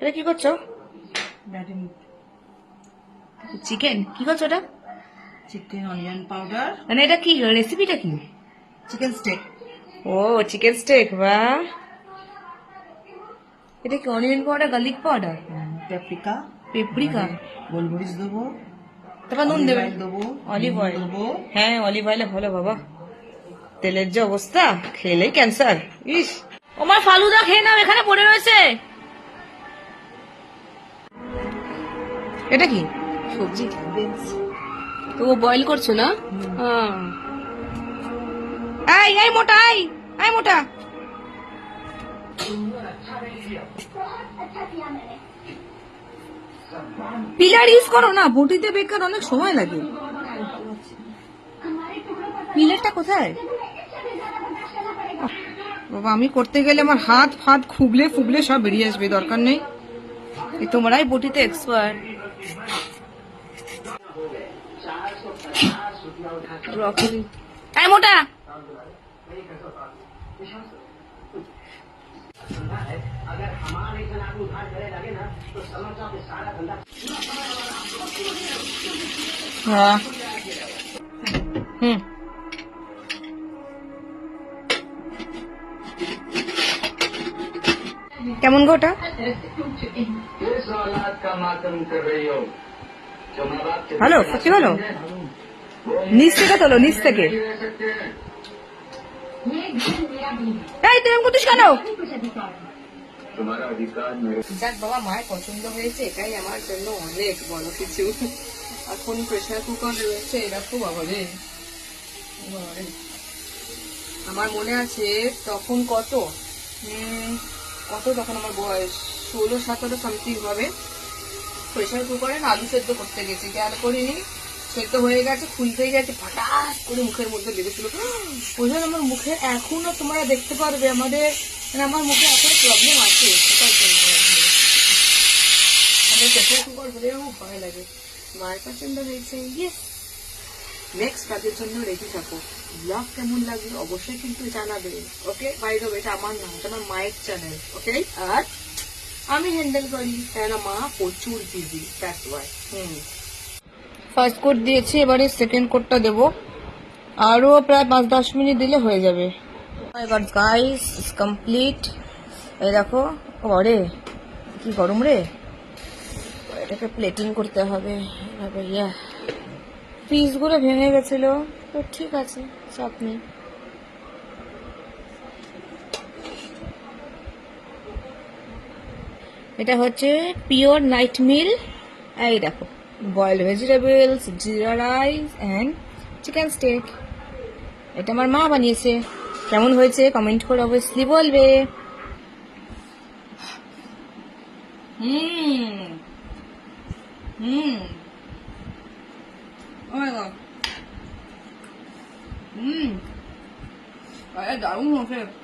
এটা কি করছো? চিকেন কি করছো? ওটা চিকেন অনিয়ন পাউডার। মানে এটা কি রেসিপিটা কি? Chicken steak. ও চিকেন স্টেক, বাহ। এটা কি onion powder, garlic powder, paprika, paprika, গোলমরিচ দেবো, তারপর নুন দেবে, দেবো, অলিভ অয়েল দেবো। হ্যাঁ অলিভ অয়েলে ভালো বাবা। তেলের যে অবস্থা, খেলেই ক্যান্সার। ইস, ওমার ফালুদা খেয়ে নাও, এখানে পড়ে রয়েছে। এটা কি সবজি? তো ও বয়েল করছো না? এই এই মোটা, এই মোটা, পিলার ইউজ করো না, বটিতে বেকার অনেক সময় লাগে। পিলারটা কোথায় বাবা? আমি করতে গেলে আমার হাত ফাত খুবলে ফুবলে সব বেরিয়ে আসবে, দরকার নেই। তোমরাই বটিতে এক্সপার্ট। এই মোটা, হ্যাঁ কেমন গো ওটা? ভালো, সত্যি ভালো। নিচ থেকে তোলো, নিচ থেকে। এই তুই করতিস কেন? যাক বাবা, মায়ের পছন্দ হয়েছে, এটাই আমার জন্য অনেক বড় কিছু। এখন প্রেসার কুকার রয়েছে, এটা খুব বাবারে। আমার মনে আছে তখন কত তখন আমার বয়স 16-17 সামথিং হবে। প্রেসার কুকারে আলু সেদ্ধ করতে গেছি, খেয়াল করিনি, সেদ্ধ হয়ে গেছে, খুলতেই গেছে, হঠাৎ করে মুখের মধ্যে লেগেছিল। ওই জন্য আমার মুখে এখনো তোমরা দেখতে পারবে আমাদের, মানে আমার মুখে এখনো প্রবলেম আছে সেটার জন্য। আমাদের প্রেসার কুকার হলেও ভয় লাগে। মায়ের পছন্দ হয়েছে, ইয়েস। নেক্সট কাজের জন্য রেডি থাকো। ব্লগ কেমন লাগলো অবশ্যই কিন্তু জানাবে। ওকে, বাই দ্য ওয়ে, এটা আমার নাম, এটা আমার মায়ের চ্যানেল। ওকে, আর আমি হ্যান্ডেল করি, কেন মা প্রচুর busy, that's why. First coat দিয়েছি, এবারে সেকেন্ড কোটটা দেবো। আরো প্রায় 5-10 মিনিট দিলে হয়ে যাবে। মাই গড গাইস, ইটস কমপ্লিট। এই দেখো, ওরে কি গরম রে। এটাকে প্লেটিং করতে হবে এভাবে। ইয়া, পিসগুলো ভেঙে গেছিল, তো ঠিক আছে, চাপ নেই। এটা হচ্ছে পিওর নাইট মিল। এই দেখো, বয়েলড ভেজিটেবলস, জিরা রাইস অ্যান্ড চিকেন স্টেক। এটা আমার মা বানিয়েছে। কেমন হয়েছে কমেন্ট করে অবশ্যই বলবে। দারুণ হয়েছে।